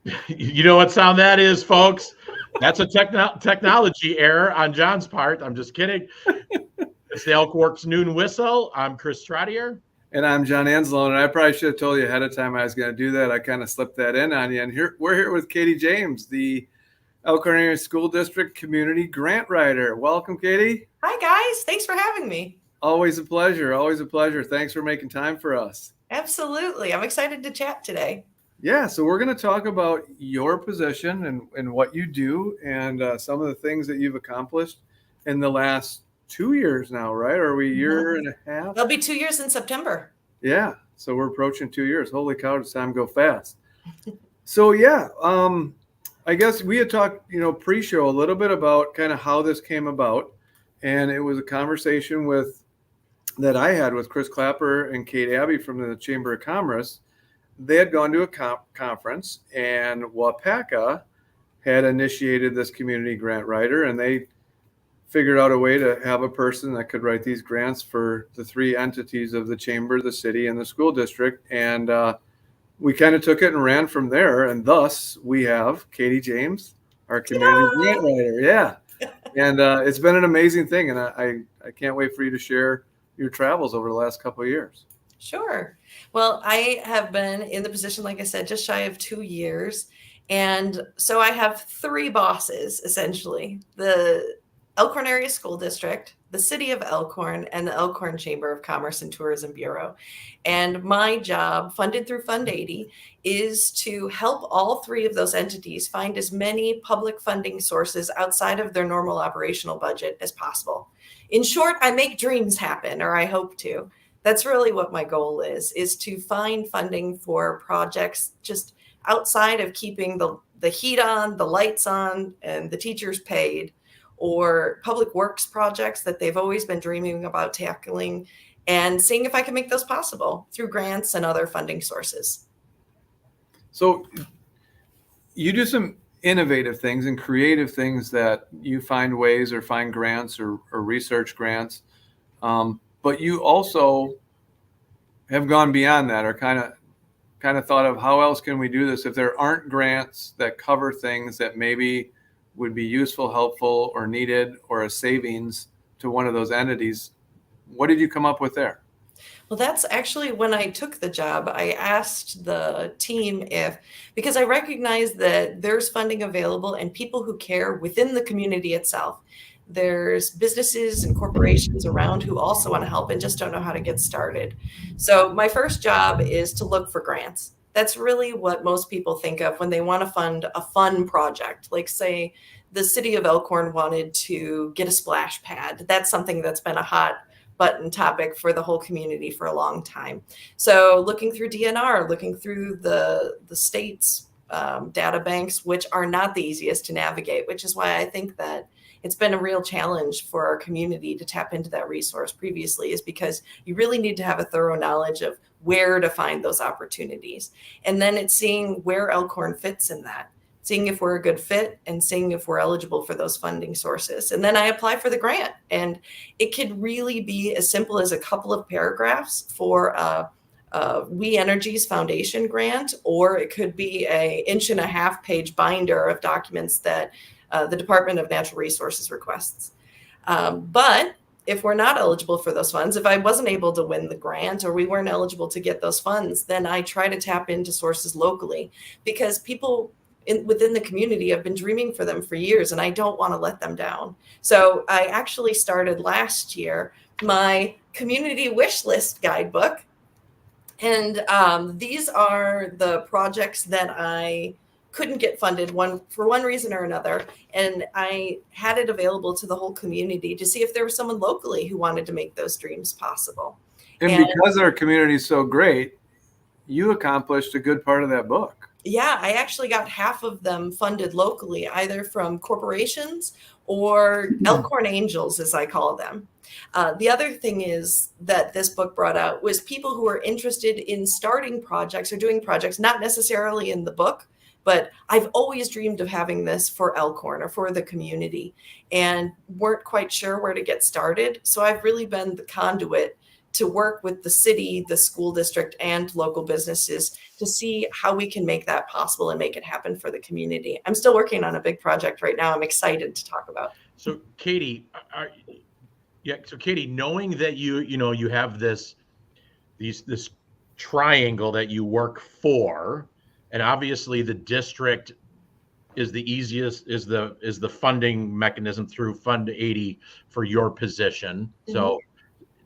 You know what sound that is, folks? That's a technology error on John's part. I'm just kidding. It's the ElkWorks Noon Whistle. I'm Chris Trottier. And I'm John Anzalone, and I probably should have told you ahead of time I was going to do that. I kind of slipped that in on you. And we're here with Katie James, the Elkhorn Area School District Community Grant Writer. Welcome, Katie. Hi, guys. Thanks for having me. Always a pleasure. Always a pleasure. Thanks for making time for us. Absolutely. I'm excited to chat today. Yeah, so we're going to talk about your position and what you do and some of the things that you've accomplished in the last 2 years now, right? Or are we a year and a half? It'll be 2 years in September. Yeah, so we're approaching 2 years. Holy cow, does time go fast. So yeah, I guess we had talked, pre-show a little bit about kind of how this came about. And it was a conversation that I had with Chris Clapper and Kate Abbey from the Chamber of Commerce. They had gone to a conference, and WAPACA had initiated this community grant writer, and they figured out a way to have a person that could write these grants for the three entities of the chamber, the city, and the school district. And we kind of took it and ran from there. And thus we have Katie James, our community grant writer. Yeah. And it's been an amazing thing. And I can't wait for you to share your travels over the last couple of years. Sure. Well, I have been in the position, like I said, just shy of 2 years. And so I have three bosses, essentially: the Elkhorn Area School District, the City of Elkhorn, and the Elkhorn Chamber of Commerce and Tourism Bureau. And my job, funded through Fund 80, is to help all three of those entities find as many public funding sources outside of their normal operational budget as possible. In short, I make dreams happen, or I hope to. That's really what my goal is to find funding for projects just outside of keeping the heat on, the lights on, and the teachers paid, or public works projects that they've always been dreaming about tackling, and seeing if I can make those possible through grants and other funding sources. So you do some innovative things and creative things that you find ways or find grants or research grants. But you also have gone beyond that, or kind of thought of how else can we do this if there aren't grants that cover things that maybe would be useful, helpful, or needed, or a savings to one of those entities. What did you come up with there? Well, that's actually when I took the job. I asked the team because I recognize that there's funding available and people who care within the community itself. There's businesses and corporations around who also want to help and just don't know how to get started. So my first job is to look for grants. That's really what most people think of when they want to fund a fun project. Like, say, the City of Elkhorn wanted to get a splash pad. That's something that's been a hot button topic for the whole community for a long time. So looking through DNR, looking through the state's data banks, which are not the easiest to navigate, which is why I think that it's been a real challenge for our community to tap into that resource previously, is because you really need to have a thorough knowledge of where to find those opportunities. And then it's seeing where Elkhorn fits in that, seeing if we're a good fit and seeing if we're eligible for those funding sources. And then I apply for the grant. And it could really be as simple as a couple of paragraphs for We Energies Foundation grant, or it could be a 1.5 page binder of documents that the Department of Natural Resources requests. But if we're not eligible for those funds, if I wasn't able to win the grant or we weren't eligible to get those funds, then I try to tap into sources locally, because people within the community have been dreaming for them for years, and I don't want to let them down. So I actually started last year my community wish list guidebook. And these are the projects that I couldn't get funded for one reason or another. And I had it available to the whole community to see if there was someone locally who wanted to make those dreams possible. And because our community is so great, you accomplished a good part of that book. Yeah, I actually got half of them funded locally, either from corporations or Elkhorn Angels, as I call them. The other thing is that this book brought out was people who are interested in starting projects or doing projects, not necessarily in the book, but I've always dreamed of having this for Elkhorn or for the community, and weren't quite sure where to get started. So I've really been the conduit to work with the city, the school district, and local businesses to see how we can make that possible and make it happen for the community. I'm still working on a big project right now. I'm excited to talk about. So Katie, Katie, knowing that you have this triangle that you work for, and obviously the district is the easiest, is the funding mechanism through Fund 80 for your position. So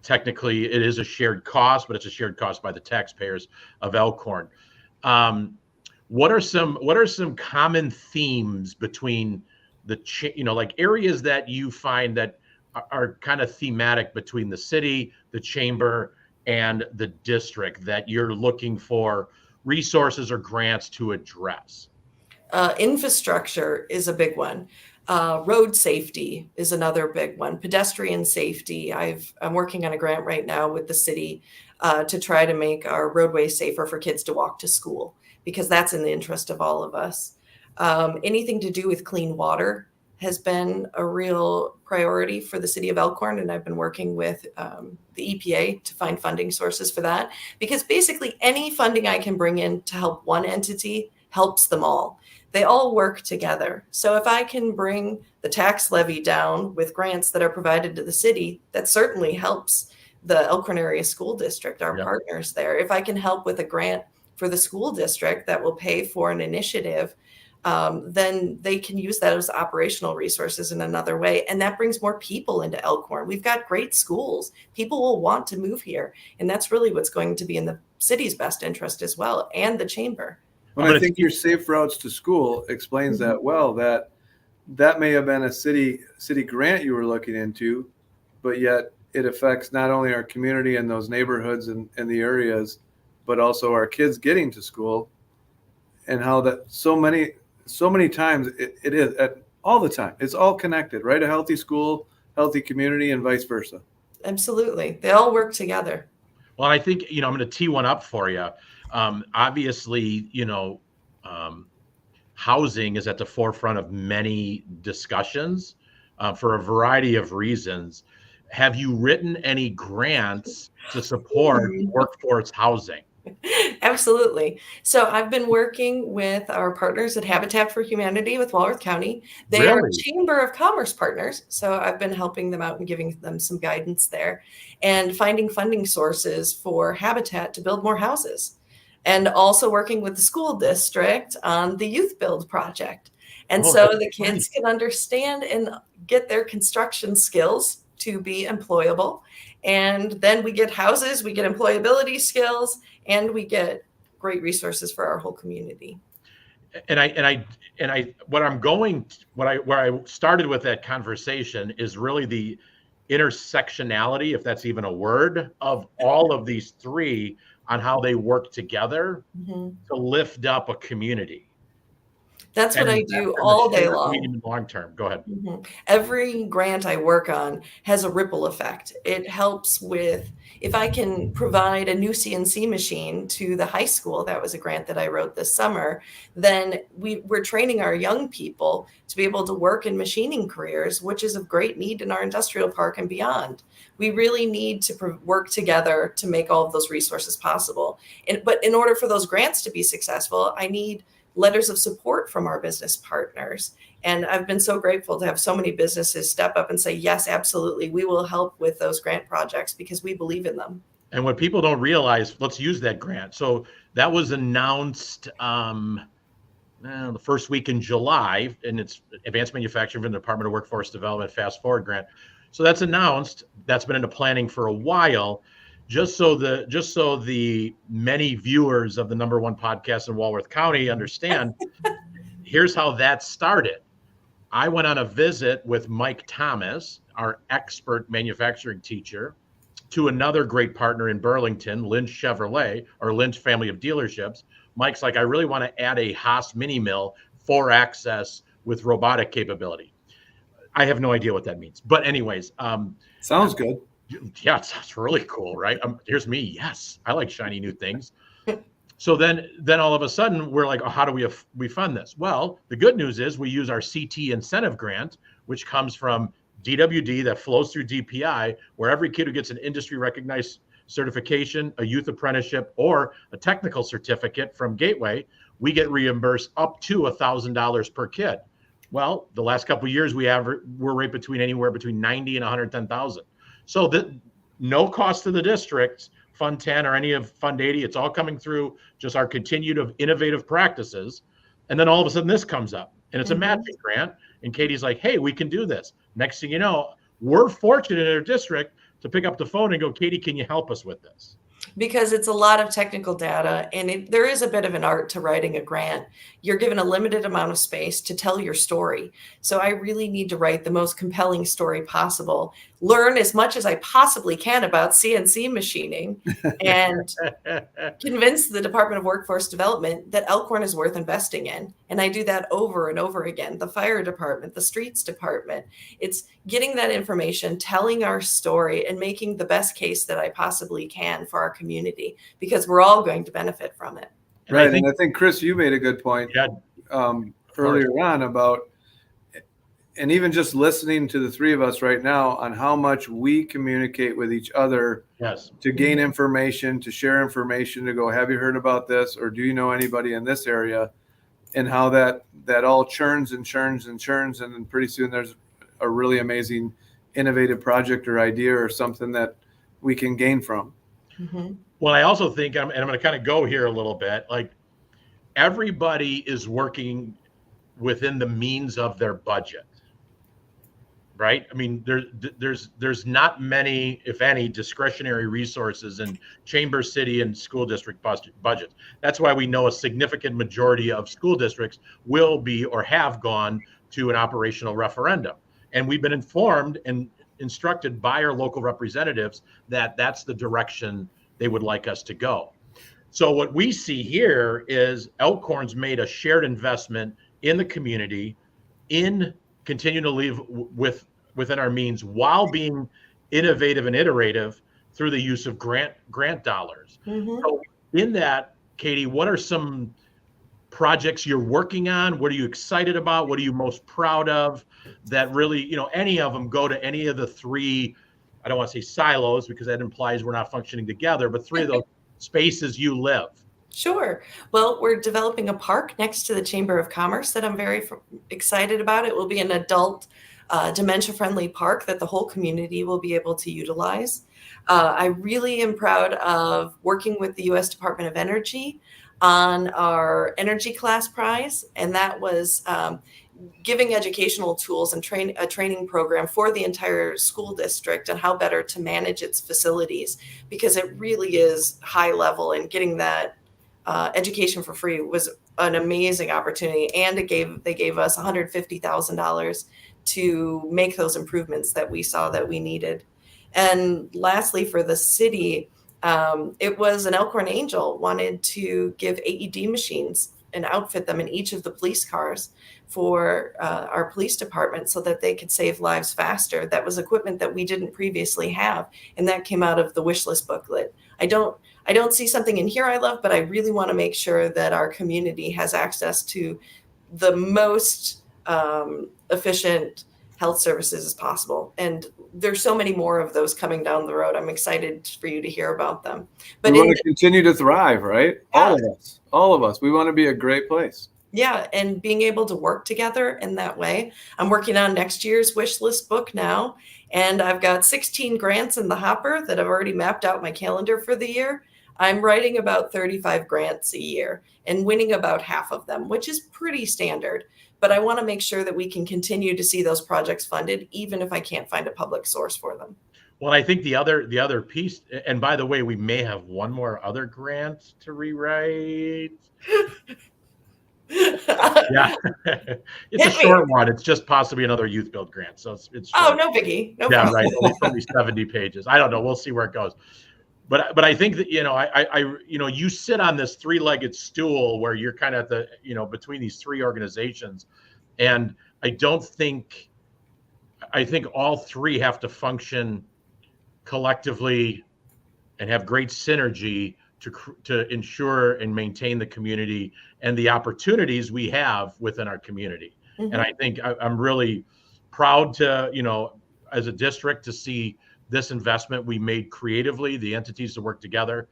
technically it is a shared cost, but it's a shared cost by the taxpayers of Elkhorn. What are some common themes between like areas that you find that are kind of thematic between the city, the chamber, and the district that you're looking for resources or grants to address? Infrastructure is a big one. Road safety is another big one. Pedestrian safety. I'm working on a grant right now with the city to try to make our roadways safer for kids to walk to school, because that's in the interest of all of us. Anything to do with clean water has been a real priority for the City of Elkhorn, and I've been working with the EPA to find funding sources for that, because basically any funding I can bring in to help one entity helps them all. They all work together. So if I can bring the tax levy down with grants that are provided to the city, that certainly helps the Elkhorn Area School District, our partners there. If I can help with a grant for the school district that will pay for an initiative, then they can use that as operational resources in another way. And that brings more people into Elkhorn. We've got great schools. People will want to move here. And that's really what's going to be in the city's best interest as well, and the chamber. Well, I think your safe routes to school explains that well, that may have been a city grant you were looking into, but yet it affects not only our community and those neighborhoods and the areas, but also our kids getting to school, and how that so many times it is all the time. It's all connected, right? A healthy school, healthy community, and vice versa. Absolutely. They all work together. Well, I think, I'm going to tee one up for you. Obviously, housing is at the forefront of many discussions for a variety of reasons. Have you written any grants to support workforce housing? Absolutely. So I've been working with our partners at Habitat for Humanity with Walworth County. They are Chamber of Commerce partners. So I've been helping them out and giving them some guidance there, and finding funding sources for Habitat to build more houses, and also working with the school district on the youth build project. And so the kids can understand and get their construction skills to be employable. And then we get houses, we get employability skills, and we get great resources for our whole community. And where I started with that conversation is really the intersectionality, if that's even a word, of all of these three on how they work together to lift up a community. That's what I do all day long. Medium and long term. Go ahead. Every grant I work on has a ripple effect. It helps with, if I can provide a new CNC machine to the high school, that was a grant that I wrote this summer, then we're training our young people to be able to work in machining careers, which is of great need in our industrial park and beyond. We really need to work together to make all of those resources possible. But in order for those grants to be successful, I need letters of support from our business partners. And I've been so grateful to have so many businesses step up and say, yes, absolutely, we will help with those grant projects because we believe in them. And what people don't realize, let's use that grant. So that was announced the first week in July, and it's Advanced Manufacturing from the Department of Workforce Development Fast Forward grant. So that's announced. That's been into planning for a while. Just so the many viewers of the #1 podcast in Walworth County understand, here's how that started. I went on a visit with Mike Thomas, our expert manufacturing teacher, to another great partner in Burlington, Lynch Chevrolet, or Lynch Family of Dealerships. Mike's like, I really want to add a Haas mini mill 4-axis with robotic capability. I have no idea what that means. But anyways. Sounds good. Yeah, it sounds really cool, right? Here's me. Yes, I like shiny new things. So then all of a sudden we're like, oh, how do we fund this? Well, the good news is we use our CT incentive grant, which comes from DWD that flows through DPI, where every kid who gets an industry recognized certification, a youth apprenticeship, or a technical certificate from Gateway, we get reimbursed up to $1,000 per kid. Well, the last couple of years we're right between anywhere between 90 and 110,000. So that no cost to the district, Fund 10 or any of Fund 80, it's all coming through just our continued of innovative practices. And then all of a sudden this comes up and it's a matching grant. And Katie's like, hey, we can do this. Next thing you know, we're fortunate in our district to pick up the phone and go, Katie, can you help us with this? Because it's a lot of technical data, and there is a bit of an art to writing a grant. You're given a limited amount of space to tell your story. So I really need to write the most compelling story possible, learn as much as I possibly can about CNC machining, and convince the Department of Workforce Development that Elkhorn is worth investing in. And I do that over and over again. The fire department, the streets department, it's getting that information, telling our story, and making the best case that I possibly can for our community, because we're all going to benefit from it. Right. And I think, Chris, you made a good point earlier on about, and even just listening to the three of us right now on how much we communicate with each other to gain information, to share information, to go, have you heard about this? Or do you know anybody in this area? And how that all churns and churns and churns. And then pretty soon there's a really amazing innovative project or idea or something that we can gain from. Well, I also think, and I'm going to kind of go here a little bit, like everybody is working within the means of their budget, right? I mean, there's not many, if any, discretionary resources in chamber, city, and school district budgets. That's why we know a significant majority of school districts will be or have gone to an operational referendum. And we've been informed and instructed by our local representatives that that's the direction they would like us to go. So what we see here is Elkhorn's made a shared investment in the community, in continuing to live within our means while being innovative and iterative through the use of grant dollars. So in that, Katie, what are some projects you're working on? What are you excited about? What are you most proud of that really, any of them go to any of the three, I don't want to say silos because that implies we're not functioning together, but three of those spaces you live? Sure. Well, we're developing a park next to the Chamber of Commerce that I'm very excited about. It will be an adult dementia-friendly park that the whole community will be able to utilize. I really am proud of working with the U.S. Department of Energy on our Energy Class Prize, and that was giving educational tools and a training program for the entire school district and how better to manage its facilities, because it really is high level, and getting that education for free was an amazing opportunity. And they gave us $150,000 to make those improvements that we saw that we needed. And lastly, for the city, it was an Elkhorn Angel wanted to give AED machines and outfit them in each of the police cars for our police department so that they could save lives faster. That was equipment that we didn't previously have, and that came out of the wish list booklet. I don't see something in here I love, but I really want to make sure that our community has access to the most efficient health services as possible. And there's so many more of those coming down the road. I'm excited for you to hear about them. But we want to continue to thrive, right? Yeah. All of us. We want to be a great place. Yeah, and being able to work together in that way. I'm working on next year's wish list book now, and I've got 16 grants in the hopper that I've already mapped out my calendar for the year. I'm writing about 35 grants a year and winning about half of them, which is pretty standard. But I want to make sure that we can continue to see those projects funded, even if I can't find a public source for them. Well, I think the other piece, and by the way, we may have one more other grant to rewrite. Yeah, it's a short one. It's just possibly another youth build grant. So it's short. No biggie. No yeah, problem. right. Only 70 pages. I don't know. We'll see where it goes. But I think that, you sit on this three-legged stool where you're kind of at the, between these three organizations. And I think all three have to function collectively and have great synergy to ensure and maintain the community and the opportunities we have within our community. And I think I'm really proud to, as a district, to see this investment we made creatively, the entities to work together.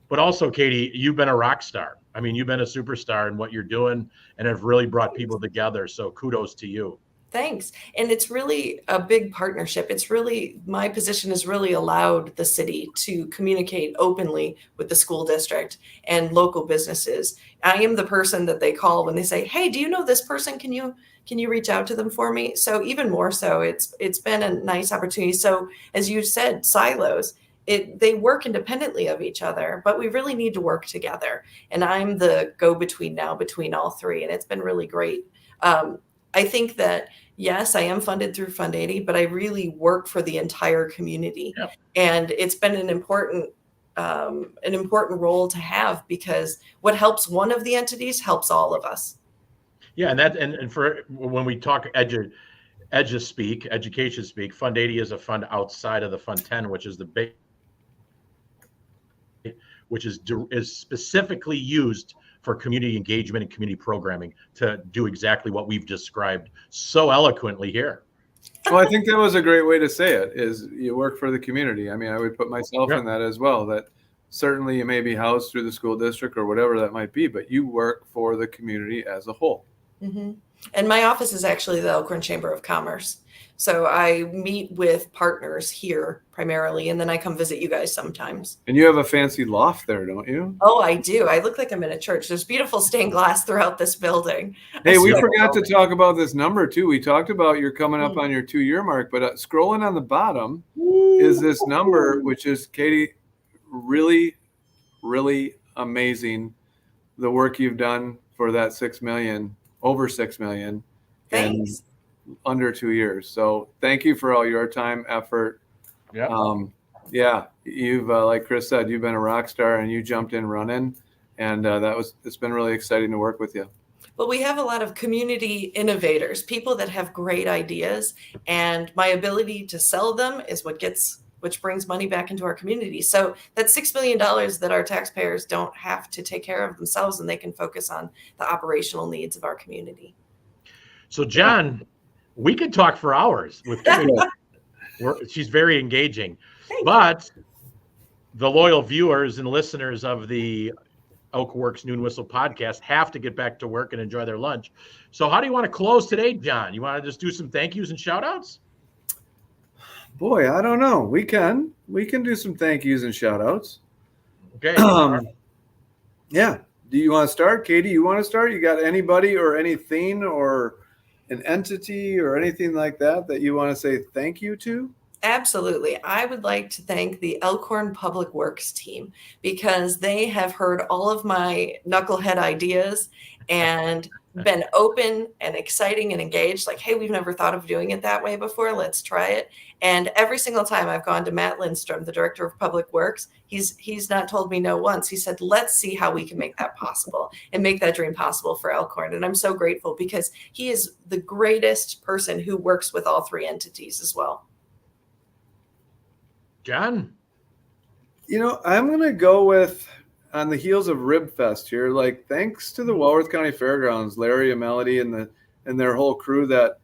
But also, Katie, you've been a rock star. I mean, you've been a superstar in what you're doing and have really brought people together. So kudos to you. Thanks. And it's really a big partnership. It's really, my position has really allowed the city to communicate openly with the school district and local businesses. I am the person that they call when they say, hey, do you know this person? Can you reach out to them for me? So even more so, it's been a nice opportunity. So as you said, silos, they work independently of each other, but we really need to work together. And I'm the go-between now between all three. And it's been really great. I think that, yes, I am funded through Fund 80, but I really work for the entire community. Yep. And it's been an important role to have, because what helps one of the entities helps all of us. Yeah, and for when we talk education speak, Fund 80 is a fund outside of the Fund 10, which is the big, which is specifically used for community engagement and community programming to do exactly what we've described so eloquently here. Well, I think that was a great way to say it, is you work for the community. I mean, I would put myself in that as well, that certainly you may be housed through the school district or whatever that might be, but you work for the community as a whole. Mm-hmm. And my office is actually the Elkhorn Chamber of Commerce. So I meet with partners here primarily, and then I come visit you guys sometimes. And you have a fancy loft there, don't you? Oh, I do. I look like I'm in a church. There's beautiful stained glass throughout this building. Hey, we forgot to talk about this number too. We talked about you're coming up on your 2-year mark, but scrolling on the bottom is this number, which is, Katie, really, really amazing. The work you've done for that $6 million, over $6 million. Thanks. Under 2 years. So thank you for all your time, effort. Yeah. You've like Chris said, you've been a rock star and you jumped in running, and it's been really exciting to work with you. Well, we have a lot of community innovators, people that have great ideas, and my ability to sell them is which brings money back into our community. So that $6 million that our taxpayers don't have to take care of themselves, and they can focus on the operational needs of our community. So John, we could talk for hours with Katie. She's very engaging. But the loyal viewers and listeners of the ElkWorks Noon Whistle podcast have to get back to work and enjoy their lunch. So how do you want to close today, John? You want to just do some thank yous and shout outs? Boy, I don't know. We can do some thank yous and shout outs. Okay. Yeah. Do you want to start? Katie, you want to start? You got anybody or anything or an entity or anything like that you want to say thank you to? Absolutely. I would like to thank the Elkhorn Public Works team, because they have heard all of my knucklehead ideas and been open and exciting and engaged. Like, hey, we've never thought of doing it that way before. Let's try it. And every single time I've gone to Matt Lindstrom, the director of Public Works, he's not told me no once. He said, let's see how we can make that possible and make that dream possible for Elkhorn. And I'm so grateful, because he is the greatest person who works with all three entities as well. John? I'm going to go with, on the heels of Rib Fest here, like, thanks to the Walworth County Fairgrounds, Larry and Melody and their whole crew, that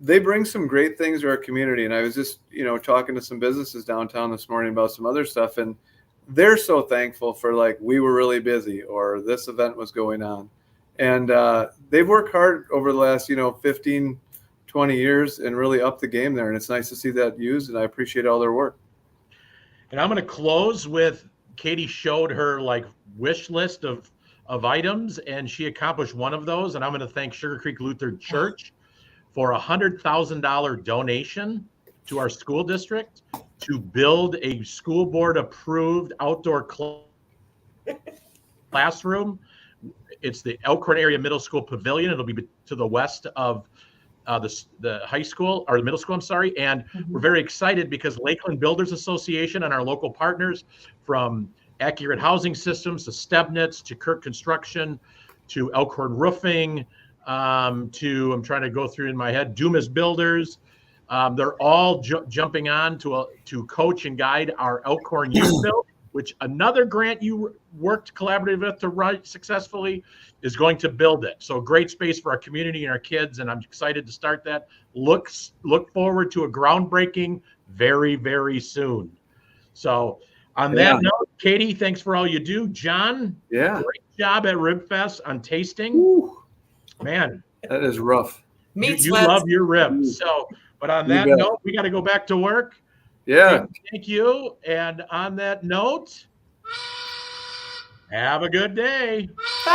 they bring some great things to our community. And I was just, talking to some businesses downtown this morning about some other stuff, and they're so thankful for, like, we were really busy or this event was going on. And they've worked hard over the last, 15, 20 years and really upped the game there. And it's nice to see that used, and I appreciate all their work. And I'm going to close with, Katie showed her wish list of items, and she accomplished one of those. And I'm going to thank Sugar Creek Lutheran Church for a $100,000 donation to our school district to build a school board approved outdoor classroom. It's the Elkhorn Area Middle School Pavilion. It'll be to the west of the high school, or the middle school, I'm sorry. And we're very excited because Lakeland Builders Association and our local partners, from Accurate Housing Systems to Stebnitz to Kirk Construction to Elkhorn Roofing, to, I'm trying to go through in my head, Dumas Builders, they're all jumping on to coach and guide our Elkhorn Youth Build, which another grant you worked collaboratively with to write successfully is going to build it. So great space for our community and our kids, and I'm excited to start that. Look forward to a groundbreaking very, very soon. So on that note, Katie, thanks for all you do. John, great job at RibFest on tasting. Woo. Man, that is rough. You love your ribs. So, but on that note, we got to go back to work. Yeah. Thank you. And on that note, have a good day. Bye.